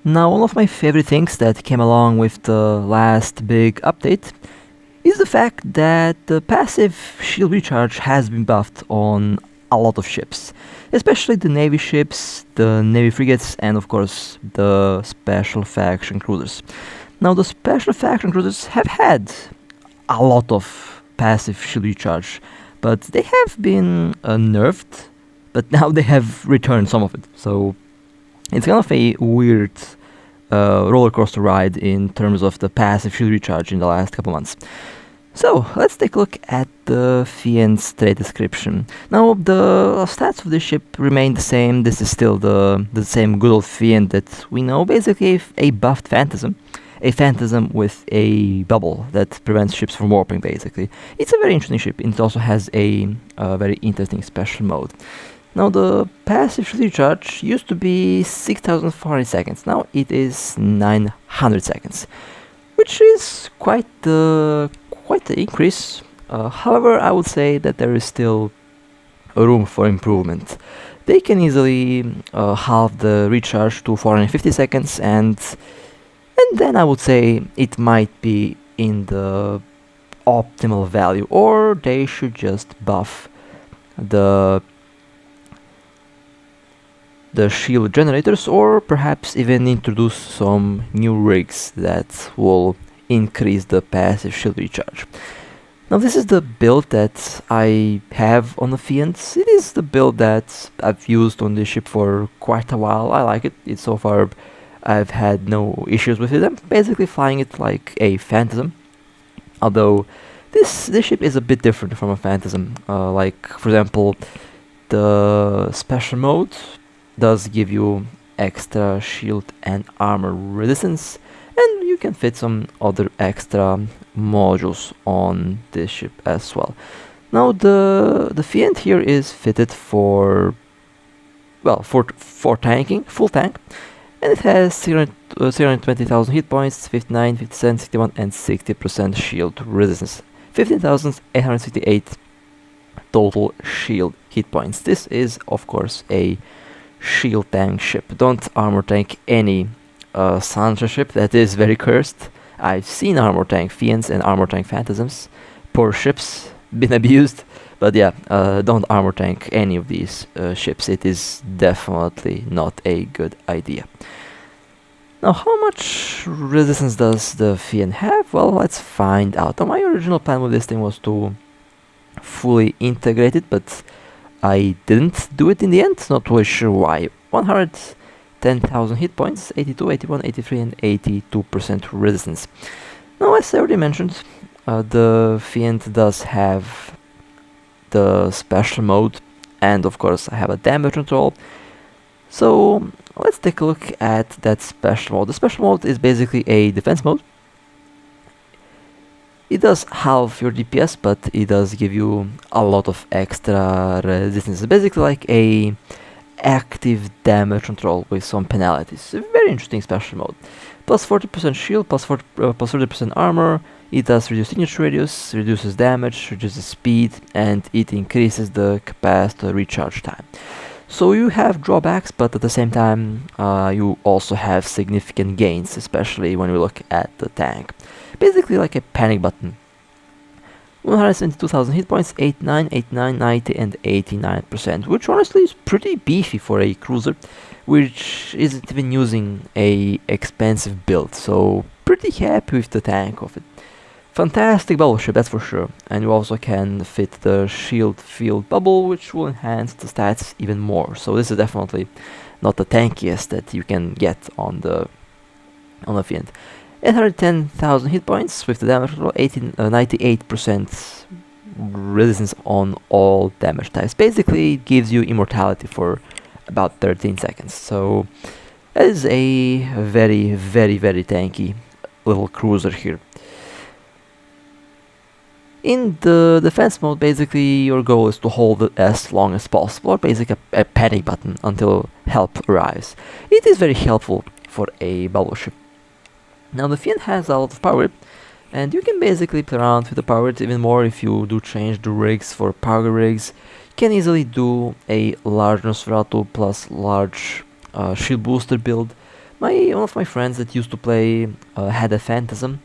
Now, one of my favorite things that came along with the last big update is the fact that the passive shield recharge has been buffed on a lot of ships, especially the Navy ships, the Navy frigates, and of course the special faction cruisers. Now, the special faction cruisers have had a lot of passive shield recharge, but they have been nerfed, but now they have returned some of it. So it's kind of a weird roller coaster ride in terms of the passive shield recharge in the last couple months. So let's take a look at the Fiend's trade description. Now the stats of this ship remain the same. This is still the same good old Fiend that we know, basically a buffed Phantasm. A Phantasm with a bubble that prevents ships from warping, basically. It's a very interesting ship, and it also has a very interesting special mode. Now the passive shield recharge used to be 6,400 seconds, now it is 900 seconds, which is quite the increase. However, I would say that there is still room for improvement. They can easily halve the recharge to 450 seconds, and then I would say it might be in the optimal value, or they should just buff the shield generators, or perhaps even introduce some new rigs that will increase the passive shield recharge. Now this is the build that I have on the Fiend. It is the build that I've used on this ship for quite a while. I like it. So far I've had no issues with it. I'm basically flying it like a Phantasm, although this ship is a bit different from a Phantasm. Like, for example, the special mode does give you extra shield and armor resistance, and you can fit some other extra modules on this ship as well. Now the Fiend here is fitted for tanking, full tank, and it has 320,000 hit points, 59, 57, 61 and 60% shield resistance, 15,868 total shield hit points. This is of course a shield tank ship. Don't armor tank any Sansha ship, that is very cursed. I've seen armor tank Fiends and armor tank Phantasms. Poor ships, been abused. But yeah, don't armor tank any of these ships. It is definitely not a good idea. Now, how much resistance does the Fiend have? Well, let's find out. Now, my original plan with this thing was to fully integrate it, but I didn't do it in the end, not really sure why. 110,000 hit points, 82, 81, 83 and 82% resistance. Now, as I already mentioned, the Fiend does have the special mode, and of course I have a damage control. So let's take a look at that special mode. The special mode is basically a defense mode. It does halve your DPS, but it does give you a lot of extra resistance. It's basically like a active damage control with some penalties. A very interesting special mode. Plus 40% shield, plus 40% armor. It does reduce signature radius, reduces damage, reduces speed, and it increases the capacity recharge time. So you have drawbacks, but at the same time you also have significant gains, especially when we look at the tank. Basically like a panic button. 172,000 hit points, 89, 89, 90 and 89%, which honestly is pretty beefy for a cruiser, which isn't even using a expensive build, so pretty happy with the tank of it. Fantastic bubble ship, that's for sure, and you also can fit the shield field bubble, which will enhance the stats even more. So this is definitely not the tankiest that you can get on the Fiend. 810,000 hit points with the damage control, 98% resistance on all damage types. Basically, it gives you immortality for about 13 seconds. So that is a very, very, very tanky little cruiser here. In the defense mode, basically your goal is to hold it as long as possible, or basically a panic button until help arrives. It is very helpful for a bubble ship. Now the Fiend has a lot of power, and you can basically play around with the power even more if you do change the rigs for power rigs. You can easily do a large Nosferatu plus large shield booster build, One of my friends that used to play had a Phantasm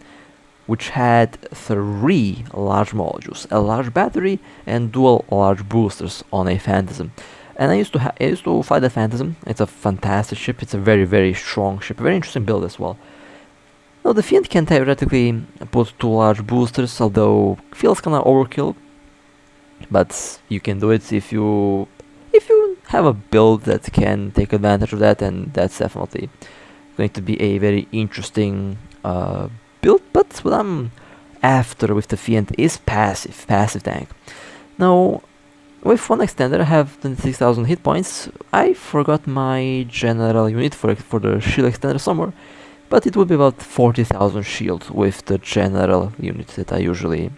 which had 3 large modules, a large battery, and dual large boosters on a Phantasm. And I used to fly the Phantasm. It's a fantastic ship. It's a very strong ship, a very interesting build as well. Now the Fiend can theoretically put 2 large boosters, although feels kinda overkill. But you can do it if you have a build that can take advantage of that, and that's definitely going to be a very interesting build. But what I'm after with the Fiend is passive tank. Now, with one extender I have 26,000 hit points. I forgot my general unit for the shield extender somewhere, but it would be about 40,000 shield with the general unit that I usually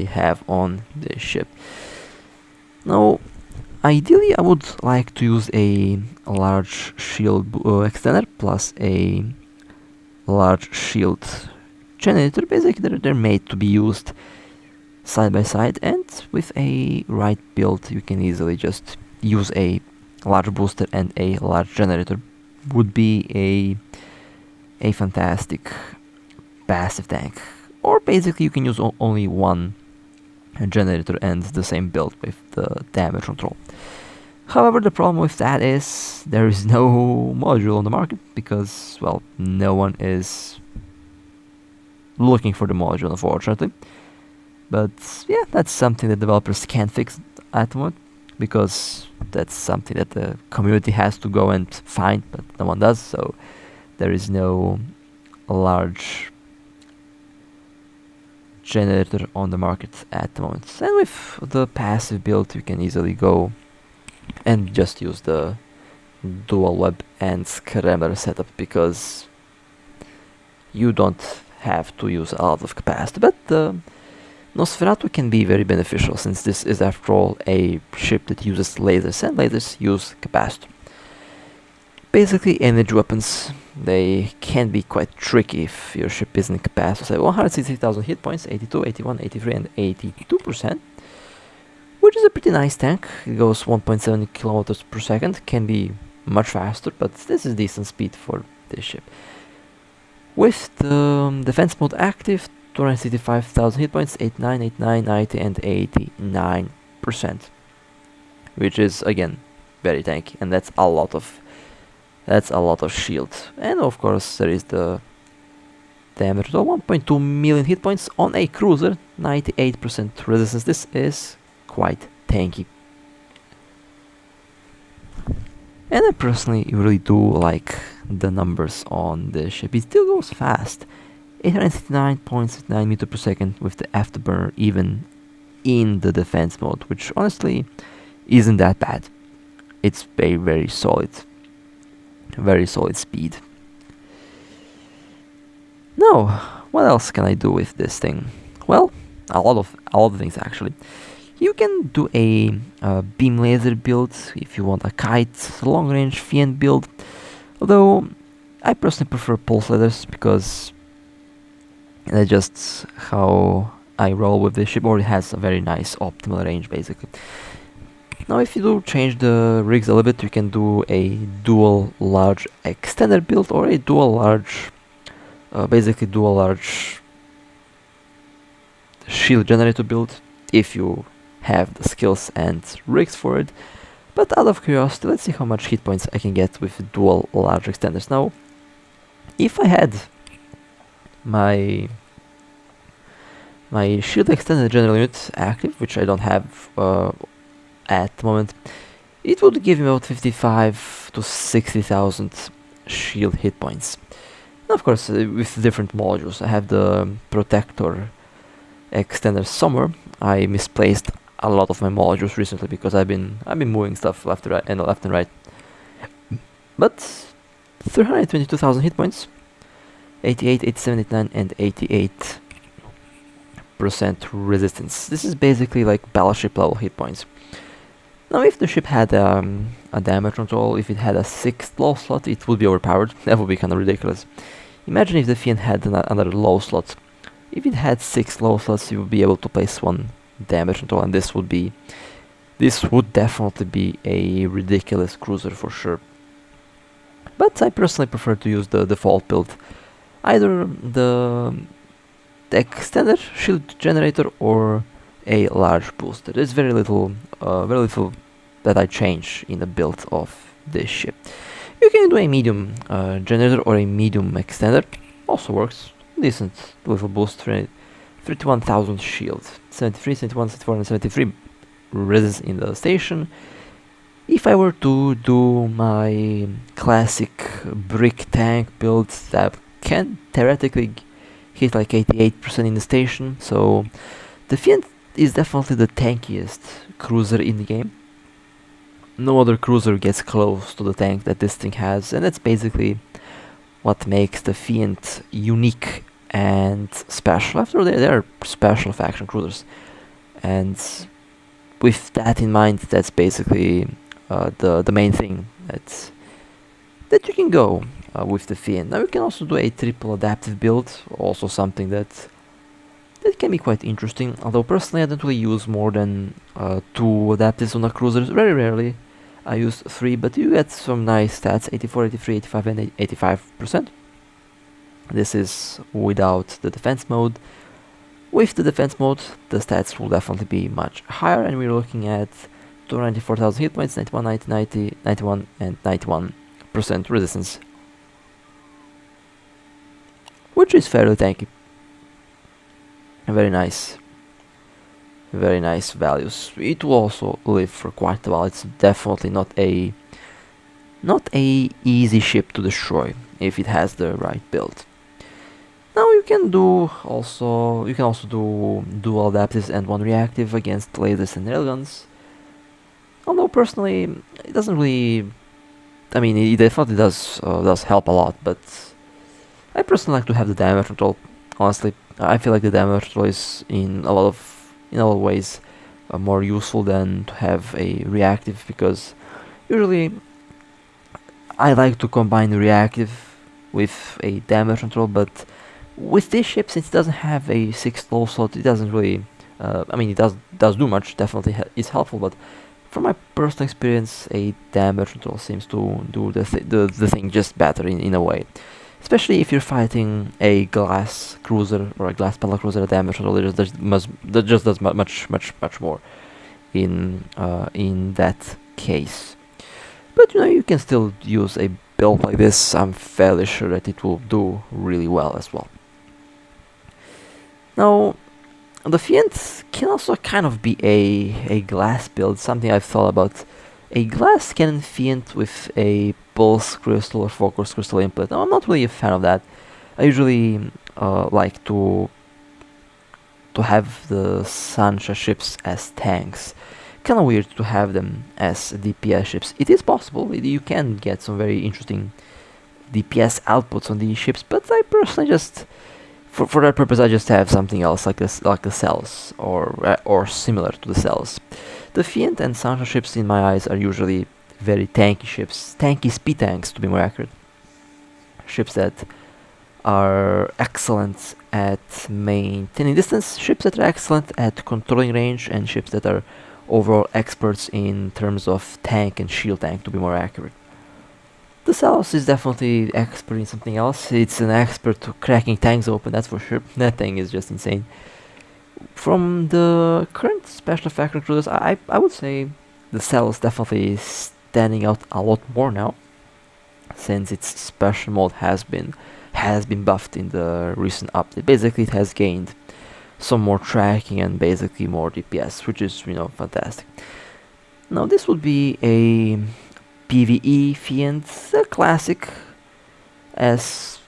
have on the ship. Now, ideally I would like to use a large shield extender plus a large shield generator. Basically they're made to be used side by side, and with a right build you can easily just use a large booster and a large generator. Would be a fantastic passive tank. Or basically you can use only one generator and the same build with the damage control. However, the problem with that is there is no module on the market because, well, no one is looking for the module, unfortunately. But yeah, that's something that developers can't fix at the moment, because that's something that the community has to go and find, but no one does, so there is no large generator on the market at the moment. And with the passive build you can easily go and just use the dual web and scrambler setup, because you don't have to use a lot of capacity. But Nosferatu can be very beneficial, since this is after all a ship that uses lasers, and lasers use capacitor. Basically energy weapons, they can be quite tricky if your ship isn't capacitor. So 160,000 hit points, 82, 81, 83 and 82%, which is a pretty nice tank. It goes 1.7 kilometers per second, can be much faster, but this is decent speed for this ship. With the defense mode active, 265,000 hit points, 89, 89, 90 and 89%, which is again very tanky, and that's a lot of shield. And of course there is the damage, 1.2 million hit points on a cruiser, 98% resistance. This is quite tanky. And I personally really do like the numbers on the ship. It still goes fast, 869.9 meters per second with the afterburner, even in the defense mode, which honestly isn't that bad. It's very solid speed. Now, what else can I do with this thing? Well, a lot of things actually. You can do a beam laser build if you want a kite, long range Fiend build, although I personally prefer pulse lasers because that's just how I roll with this ship. Already has a very nice optimal range basically. Now if you do change the rigs a little bit, you can do a dual large extender build or a dual large shield generator build if you have the skills and rigs for it. But out of curiosity, let's see how much hit points I can get with dual large extenders. Now, if I had my shield extender general unit active, which I don't have at the moment, it would give me about 55 to 60,000 shield hit points. And of course, with different modules, I have the protector extender somewhere. I misplaced a lot of my modules recently because I've been moving stuff left and right. But 322,000 hit points, 88, 87, 89 and 88% resistance. This is basically like battleship level hit points. Now if the ship had a damage control, if it had a 6th low slot, it would be overpowered. That would be kind of ridiculous. Imagine if the Fiend had another low slot. If it had 6 low slots, you would be able to place 1 damage control, and this would definitely be a ridiculous cruiser for sure. but I personally prefer to use the default build, either the extender shield generator or a large booster. There's very little that I change in the build of this ship. You can do a medium generator or a medium extender, also works. Decent little boost, 31,000 shield, 73, 71, 74 and 73 resist in the station. If I were to do my classic brick tank build, that can theoretically hit like 88% in the station, so the Fiend is definitely the tankiest cruiser in the game. No other cruiser gets close to the tank that this thing has, and that's basically what makes the Fiend unique and special. After all, they're special faction cruisers, and with that in mind, that's basically the main thing that you can go with the Fiend. Now you can also do a triple adaptive build, also something that can be quite interesting, although personally I don't really use more than 2 adaptives on a cruiser. Very rarely I use 3, but you get some nice stats, 84, 83, 85 and 85%. This is without the defense mode. With the defense mode, the stats will definitely be much higher, and we're looking at 294,000 hit points, 91, 90, 90, 91 and 91% resistance, which is fairly tanky. Very nice values. It will also live for quite a while. It's definitely not a easy ship to destroy if it has the right build. Now you can also do dual adaptives and 1 reactive against lasers and railguns. Although personally, it doesn't really. I mean, it definitely does help a lot, but I personally like to have the damage control. Honestly, I feel like the damage control is in a lot of ways more useful than to have a reactive, because usually I like to combine reactive with a damage control, but with this ship, since it doesn't have a 6th low slot, it doesn't really. I mean, it does do much. Definitely is helpful, but from my personal experience, a damage control seems to do the thing just better in a way. Especially if you're fighting a glass cruiser or a glass battle cruiser, a damage control that just does much more in that case. But you can still use a build like this. I'm fairly sure that it will do really well as well. Now, the Fiend can also kind of be a glass build, something I've thought about. A glass cannon Fiend with a pulse crystal or focus crystal input. Now, I'm not really a fan of that. I usually like to have the Sansha ships as tanks. Kinda weird to have them as DPS ships. It is possible, you can get some very interesting DPS outputs on these ships, but I personally just, for that purpose, I just have something else like the cells or similar to the cells. The Fiend and Sansha ships, in my eyes, are usually very tanky ships, tanky speed tanks to be more accurate. Ships that are excellent at maintaining distance, ships that are excellent at controlling range, and ships that are overall experts in terms of tank and shield tank to be more accurate. The Cells is definitely expert in something else. It's an expert to cracking tanks open, that's for sure. That thing is just insane. From the current special effect recruiters, I would say the Cells definitely standing out a lot more now, since its special mode has been buffed in the recent update. Basically, it has gained some more tracking and basically more DPS, which is fantastic. Now this would be a PvE Fiend, a classic, as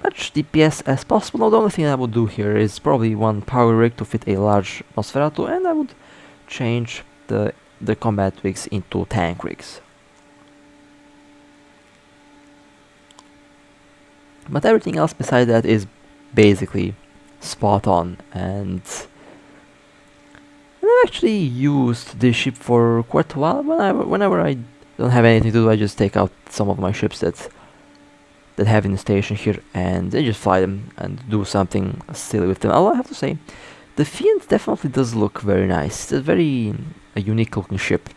much DPS as possible. Now the only thing I would do here is probably 1 power rig to fit a large Nosferatu, and I would change the combat rigs into tank rigs. But everything else beside that is basically spot on, and I've actually used this ship for quite a while. Whenever I don't have anything to do, I just take out some of my ships that have in the station here, and I just fly them and do something silly with them. Although I have to say, the Fiend definitely does look very nice. It's a very unique looking ship,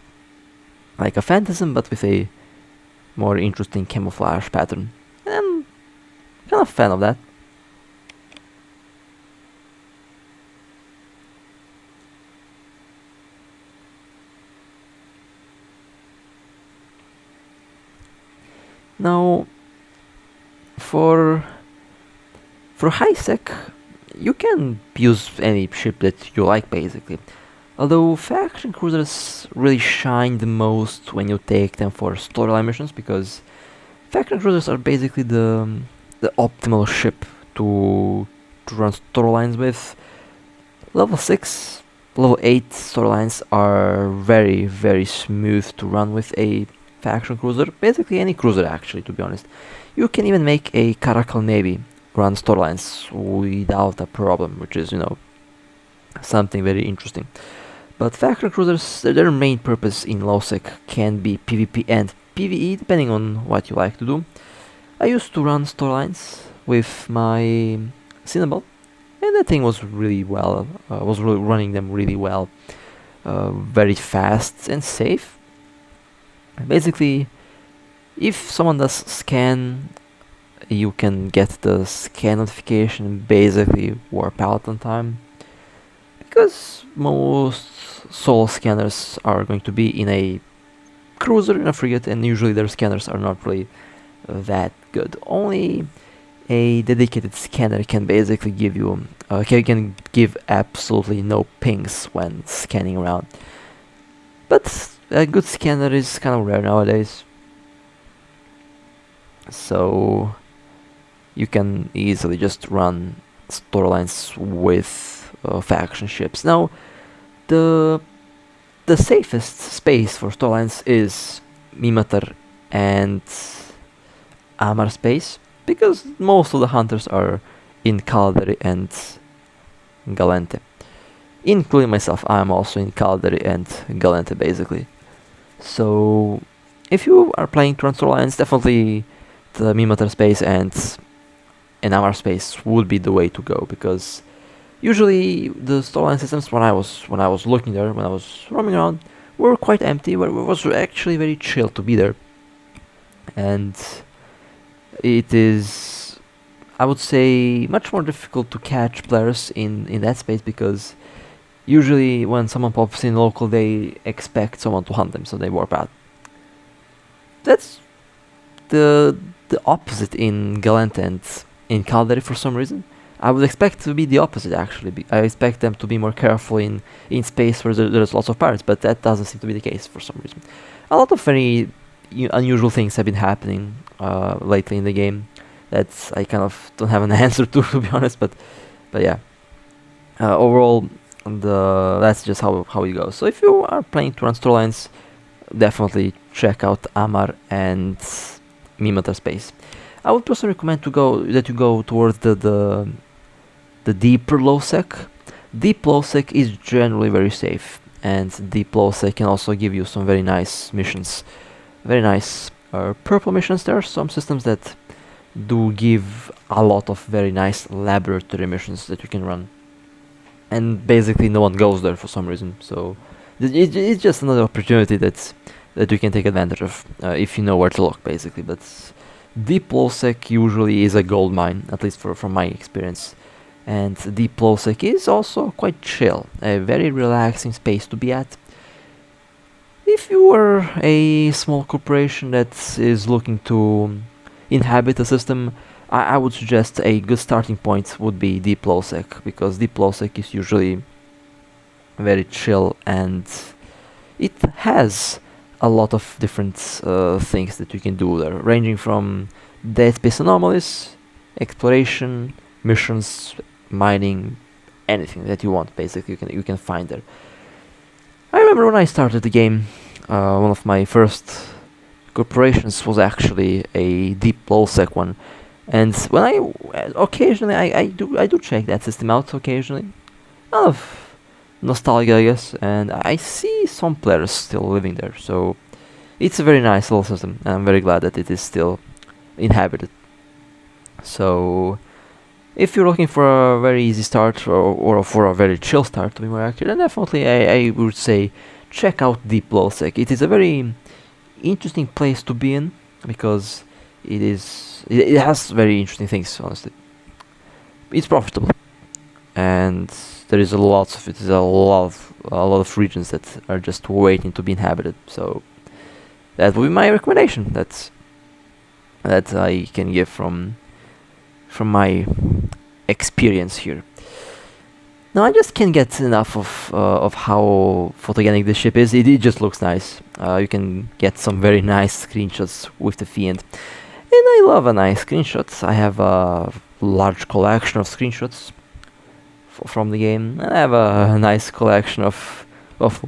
like a Phantasm, but with a more interesting camouflage pattern. And I'm kind of a fan of that. Now, for high sec, you can use any ship that you like basically. Although faction cruisers really shine the most when you take them for storyline missions, because faction cruisers are basically the optimal ship to run storylines with. Level 6, level 8 storylines are very smooth to run with a faction cruiser, basically any cruiser actually, to be honest. You can even make a Caracal Navy run storylines without a problem, which is, you know, something very interesting. But faction cruisers, their main purpose in low sec can be PvP and PvE, depending on what you like to do. I used to run storylines with my Cinnabon, and that thing was really well, running them really well, very fast and safe. Basically, if someone does scan, you can get the scan notification and basically warp out on time, because most solo scanners are going to be in a cruiser, in a frigate, and usually their scanners are not really that good. Only a dedicated scanner can basically give you can give absolutely no pings when scanning around. But a good scanner is kind of rare nowadays, so you can easily just run storylines with faction ships. Now, the safest space for storylines is Mimatar and Amar space, because most of the hunters are in Caldari and Galente. Including myself, I am also in Caldari and Galente basically. So if you are playing to run storylines, definitely the Mimatar space and Amar space would be the way to go, because usually the storyline systems when I was looking there, when I was roaming around, were quite empty, but it was actually very chill to be there. And it is, I would say, much more difficult to catch players in that space, because usually when someone pops in local, they expect someone to hunt them, so they warp out. That's the opposite in Galente and in Caldari for some reason. I would expect to be the opposite actually. I expect them to be more careful in space where there's lots of pirates, but that doesn't seem to be the case for some reason. A lot of very unusual things have been happening lately in the game that I kind of don't have an answer to be honest, but yeah. Overall, that's just how it goes. So if you are planning to run storylines, definitely check out Amar and Mimatar space. I would personally recommend that you go towards the deeper low sec. Deep low sec is generally very safe, and deep low sec can also give you some very nice missions, very nice purple missions. There are some systems that do give a lot of very nice laboratory missions that you can run, and basically no one goes there for some reason. So it's just another opportunity that you can take advantage of if you know where to look, basically. But deep low sec usually is a gold mine, at least from my experience. And deep low sec is also quite chill, a very relaxing space to be at. If you are a small corporation that is looking to inhabit a system, I would suggest a good starting point would be deep low sec, because deep low sec is usually very chill, and it has a lot of different things that you can do there, ranging from dead space anomalies, exploration, missions, mining, anything that you want. Basically, you can find there. I remember when I started the game, one of my first corporations was actually a deep low sec one, and when occasionally I do check that system out occasionally, out of nostalgia, I guess, and I see some players still living there. So it's a very nice little system, and I'm very glad that it is still inhabited. So if you're looking for a very easy start, or for a very chill start to be more accurate, then definitely I would say check out Deep Low Sec. It is a very interesting place to be in. because it has very interesting things. Honestly, it's profitable, and there is a lot of it. There's a lot of regions that are just waiting to be inhabited. So that would be my recommendation. That I can give from my experience here. Now I just can't get enough of how photogenic this ship is. It just looks nice. You can get some very nice screenshots with the Fiend, and I love a nice screenshot. I have a large collection of screenshots from the game, and I have a nice collection of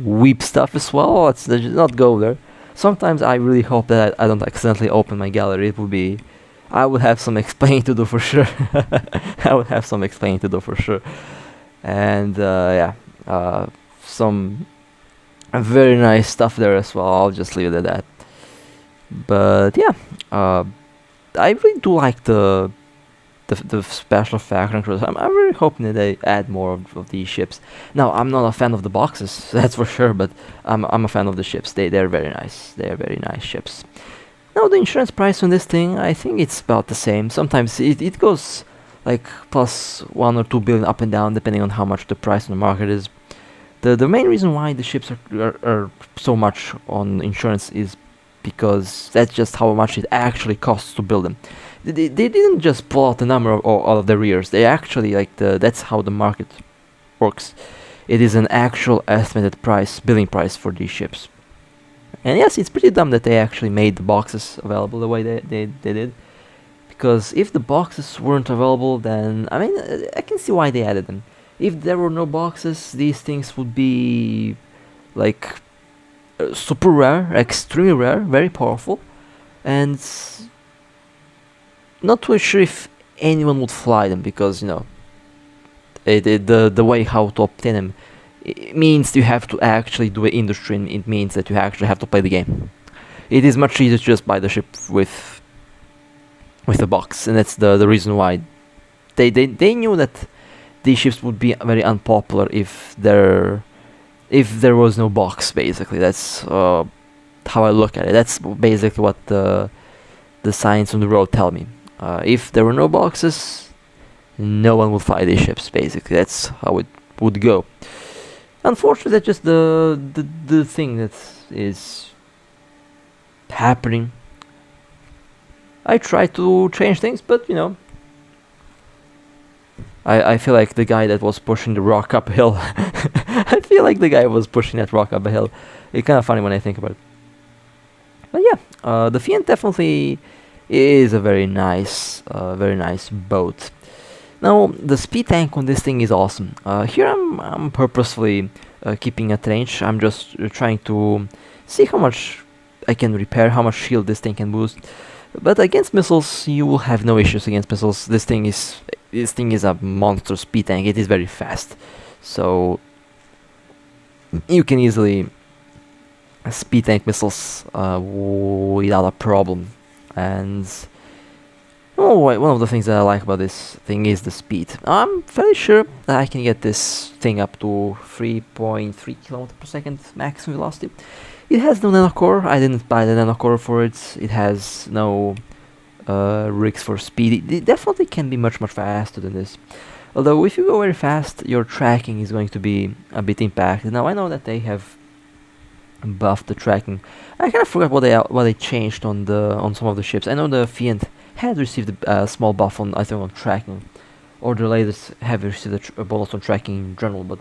weep stuff as well. Let's not go there. Sometimes I really hope that I don't accidentally open my gallery. It would be, I would have some explaining to do for sure. I would have some explaining to do for sure. And yeah, some very nice stuff there as well. I'll just leave it at that. But yeah, I really do like the special faction cruisers. I'm really hoping that they add more of these ships. Now, I'm not a fan of the boxes, that's for sure, but I'm a fan of the ships. They're very nice. They're very nice ships. Now, the insurance price on this thing, I think it's about the same. Sometimes it goes like plus 1 or 2 billion up and down, depending on how much the price on the market is. The main reason why the ships are so much on insurance is because that's just how much it actually costs to build them. They didn't just pull out the number of all of the rears. They actually that's how the market works. It is an actual estimated price, billing price for these ships. And yes, it's pretty dumb that they actually made the boxes available the way they did. Because if the boxes weren't available, then I mean I can see why they added them. If there were no boxes, these things would be like super rare, extremely rare, very powerful, and not too sure if anyone would fly them, because you know the way how to obtain them, it means you have to actually do an industry, and it means that you actually have to play the game. It is much easier to just buy the ship with the box, and that's the reason why they knew that these ships would be very unpopular if there was no box. Basically, that's how I look at it. That's basically what the signs on the road tell me. If there were no boxes, no one would fly these ships. Basically, that's how it would go. Unfortunately, that's just the thing that is happening. I try to change things, but you know, I feel like the guy that was pushing the rock up a hill. I feel like the guy was pushing that rock up a hill. It's kind of funny when I think about it. But yeah, the Fiend definitely is a very nice boat. Now, the speed tank on this thing is awesome. Here I'm purposefully keeping a range. I'm just trying to see how much I can repair, how much shield this thing can boost. But against missiles, you will have no issues against missiles. This thing is a monster speed tank. It is very fast, so you can easily speed tank missiles without a problem. And one of the things that I like about this thing is the speed. I'm fairly sure that I can get this thing up to 3.3 km per second maximum velocity. It has no nanocore. I didn't buy the nanocore for it. It has no rigs for speed. It definitely can be much faster than this. Although if you go very fast, your tracking is going to be a bit impacted. Now I know that they have buffed the tracking. I kind of forgot what they changed on some of the ships. I know the Fiend had received a small buff on, I think, on tracking, or the latest have received a bonus on tracking in general. But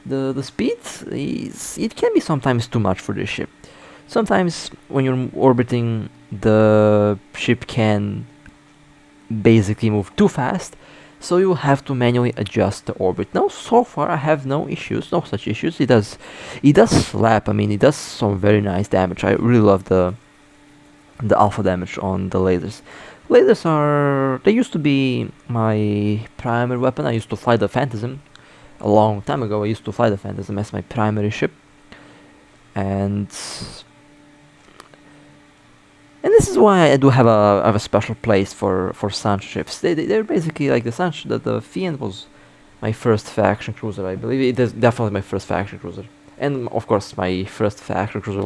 the speed it can be sometimes too much for this ship. Sometimes when you're orbiting, the ship can basically move too fast, so you will have to manually adjust the orbit. Now, so far I have no such issues. It does slap. I mean, it does some very nice damage. I really love the alpha damage on the lasers. Lasers they used to be my primary weapon. I used to fly the Phantasm a long time ago. I used to fly the Phantasm as my primary ship, and this is why I do have a special place for Sansha ships. They're basically like the Sansha. The Fiend was my first faction cruiser. I believe it is definitely my first faction cruiser, and of course my first faction cruiser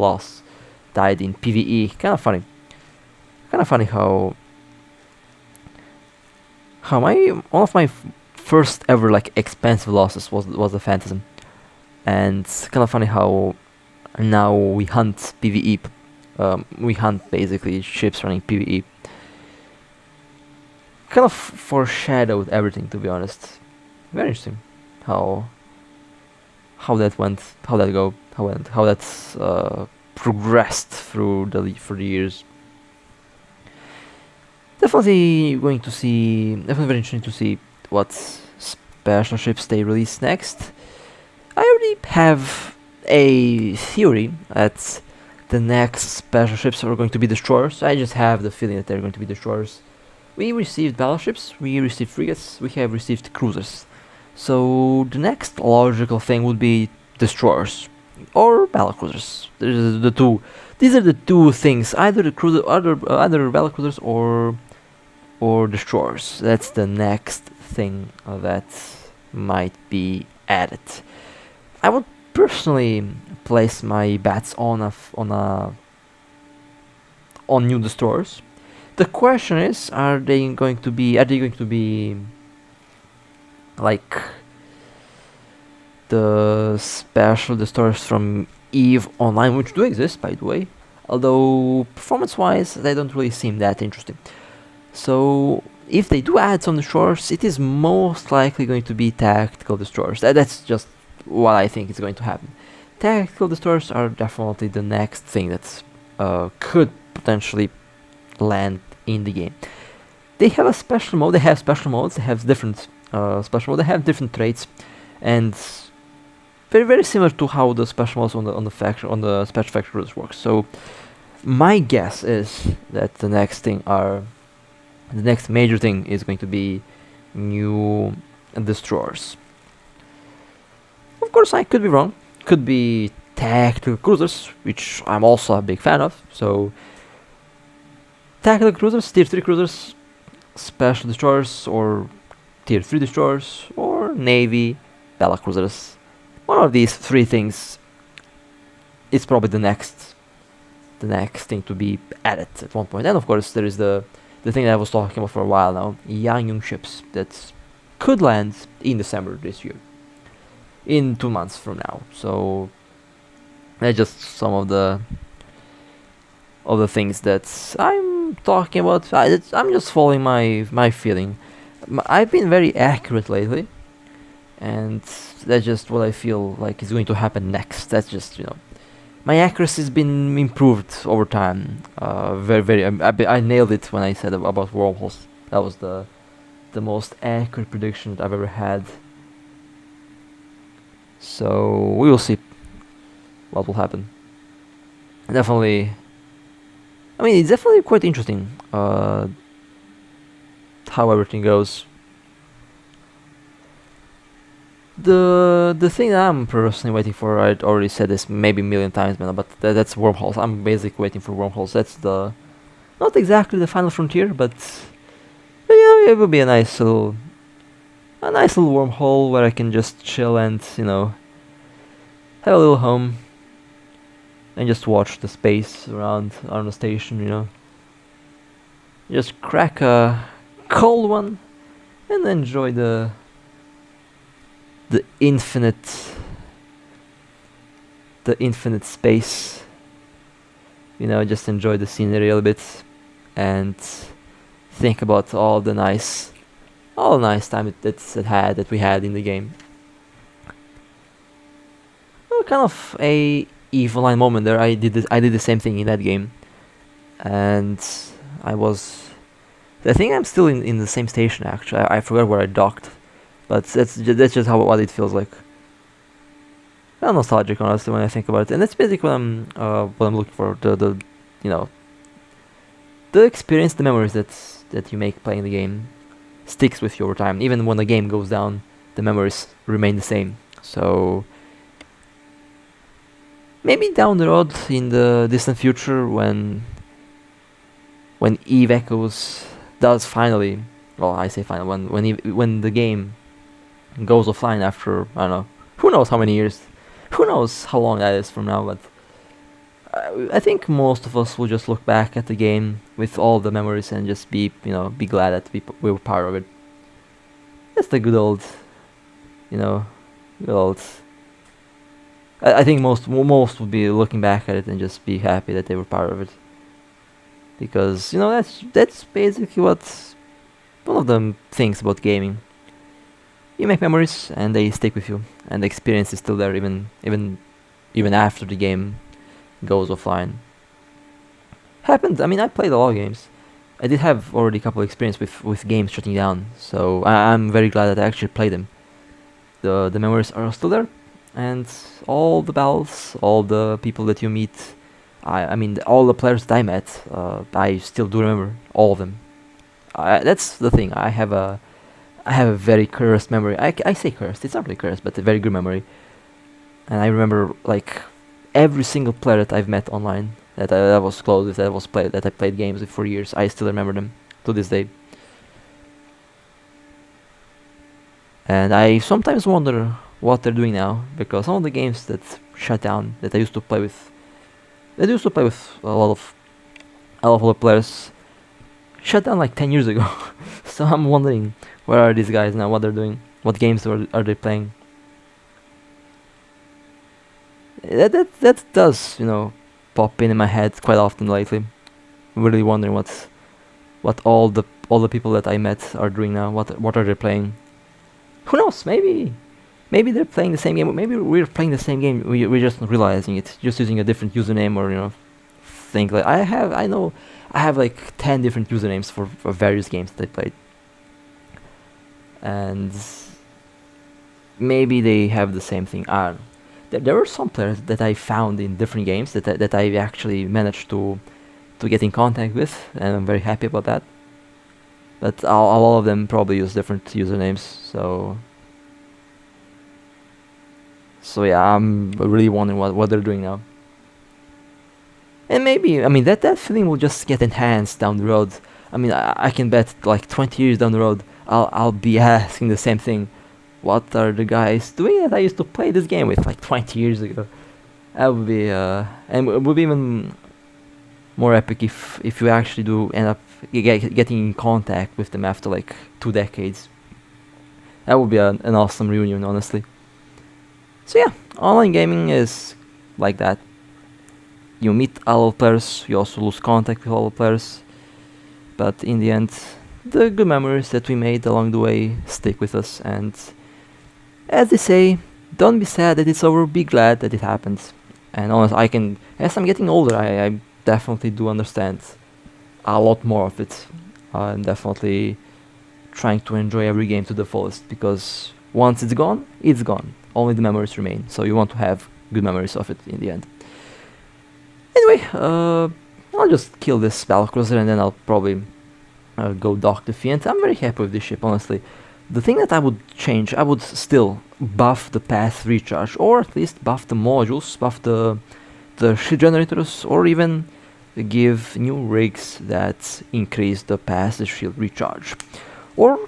died in PvE. Kind of kind of funny how my one of my first ever like expensive losses was the Phantasm, and it's kind of funny how now we hunt PvE. We hunt basically ships running PvE. Kind of foreshadowed everything, to be honest. Very interesting how that went, how that's progressed through the years. Definitely very interesting to see what special ships they release next. I already have a theory that the next special ships are going to be destroyers. I just have the feeling that they're going to be destroyers. We received battleships, we received frigates, we have received cruisers. So the next logical thing would be destroyers or battlecruisers. These are the two things: either the cruiser, either battlecruisers or destroyers. That's the next thing that might be added. I would personally place my bets on new destroyers. The question is, are they going to be like the special destroyers from EVE Online, which do exist, by the way, although performance-wise they don't really seem that interesting. So if they do add some destroyers, it is most likely going to be tactical destroyers. That's just what I think is going to happen. Tactical destroyers are definitely the next thing that could potentially land in the game. They have a special mode. They have special modes. They have different special modes. They have different traits, and very similar to how the special modes on the special factory cruisers work. So my guess is that the next major thing is going to be new destroyers. Of course, I could be wrong. Could be tactical cruisers, which I'm also a big fan of. So tactical cruisers, tier 3 cruisers, special destroyers, or tier 3 destroyers, or navy battle cruisers. One of these three things is probably the next thing to be added at one point. And of course, there is the thing that I was talking about for a while now: young ships that could land in December this year, in 2 months from now. So that's just some of the things that I'm talking about. I'm just following my feeling. I've been very accurate lately, and that's just what I feel like is going to happen next. That's just, my accuracy has been improved over time. I nailed it when I said about wormholes. That was the most accurate prediction that I've ever had. So we will see what will happen. Definitely, it's definitely quite interesting how everything goes. The thing that I'm personally waiting for, I'd already said this maybe a million times, man, but that's wormholes. I'm basically waiting for wormholes. That's not exactly the final frontier, but yeah, it would be a nice little wormhole where I can just chill and have a little home and just watch the space around the station. Just crack a cold one and enjoy the infinite space. Just enjoy the scenery a little bit and think about all the nice time that we had in the game. Kind of a EVE Online moment there. I did the same thing in that game, and I think I'm still in the same station actually. I forgot where I docked, but that's just what it feels like. I'm nostalgic, honestly, when I think about it, and that's basically what I'm looking for. The experience, the memories that you make playing the game sticks with you over time. Even when the game goes down, the memories remain the same. So maybe down the road, in the distant future, when EVE Echoes does finally, well, I say finally, when the game goes offline after, I don't know, who knows how many years, who knows how long that is from now, but I think most of us will just look back at the game with all the memories and just be, be glad that we were part of it. That's the good old, you know, good old. I think most would be looking back at it and just be happy that they were part of it, because that's basically what one of the things about gaming. You make memories and they stick with you, and the experience is still there even after the game goes offline. Happened. I mean, I played a lot of games. I did have already a couple of experience with games shutting down, so I'm very glad that I actually played them. The memories are still there, and all the battles, all the people that you meet, I mean all the players that I met, I still do remember all of them. That's the thing. I have a very cursed memory. I say cursed. It's not really cursed, but a very good memory. And I remember like every single player that I've met online, that I was close with, that I played games with for years. I still remember them to this day. And I sometimes wonder what they're doing now, because some of the games that shut down that I used to play with, a lot of other players, shut down like 10 years ago. So I'm wondering, where are these guys now? What they're doing? What games are they playing? That does pop in my head quite often lately. Really wondering what all the people that I met are doing now. What are they playing? Who knows? Maybe they're playing the same game. Maybe we're playing the same game. We're just not realizing it. Just using a different username, or think like I have like 10 different usernames for various games that I played. And maybe they have the same thing. There were some players that I found in different games that I actually managed to get in contact with, and I'm very happy about that. But all of them probably use different usernames, so yeah, I'm really wondering what they're doing now. And maybe, I mean, that feeling will just get enhanced down the road. I mean, I can bet like 20 years down the road, I'll be asking the same thing. What are the guys doing that I used to play this game with like 20 years ago? That would be, and it would be even more epic if you actually do end up getting in contact with them after like 2 decades. That would be an awesome reunion, honestly. So yeah, online gaming is like that. You meet all players, you also lose contact with all players, but in the end, the good memories that we made along the way stick with us. And as they say, don't be sad that it's over, be glad that it happened. And honestly, as I'm getting older, I definitely do understand a lot more of it. I'm definitely trying to enjoy every game to the fullest, because once it's gone, it's gone. Only the memories remain, so you want to have good memories of it in the end. Anyway, I'll just kill this battlecruiser and then I'll probably go dock the Fiend. I'm very happy with this ship, honestly. The thing that I would change, I would still buff the path recharge, or at least buff the modules, buff the ship generators, or even give new rigs that increase the passive shield recharge, or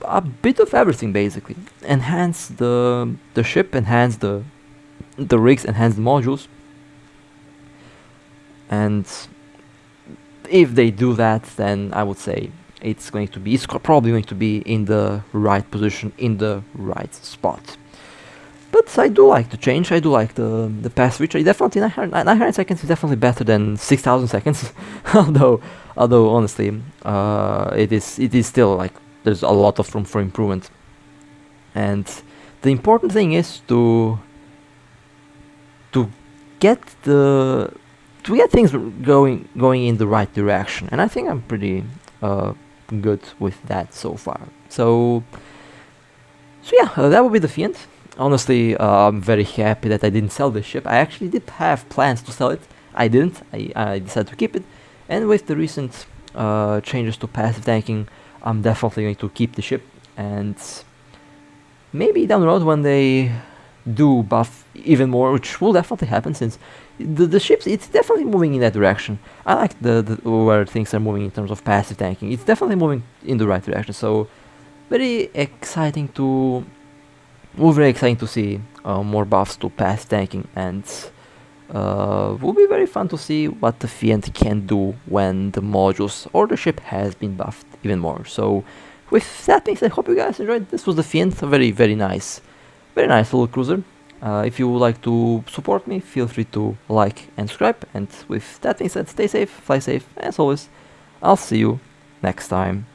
a bit of everything basically. Enhance the ship, enhance the rigs, enhance the modules, and if they do that, then I would say it's probably going to be in the right position, in the right spot. But I do like the change. I do like the pass reach. Definitely 900 seconds is definitely better than 6,000 seconds. although honestly, it is still like there's a lot of room for improvement. And the important thing is to get things going in the right direction. And I think I'm pretty good with that so far. So yeah, that would be the Fiend. Honestly, I'm very happy that I didn't sell this ship. I actually did have plans to sell it. I didn't. I decided to keep it. And with the recent changes to passive tanking, I'm definitely going to keep the ship. And maybe down the road when they do buff even more, which will definitely happen, since the ships, it's definitely moving in that direction. I like the where things are moving in terms of passive tanking. It's definitely moving in the right direction. So very exciting to see more buffs to passive tanking, and Will be very fun to see what the Fiend can do when the modules or the ship has been buffed even more. So with that being said, I hope you guys enjoyed. This was the Fiend, a very nice little cruiser. If you would like to support me, feel free to like and subscribe. And with that being said, stay safe, fly safe, as always. I'll see you next time.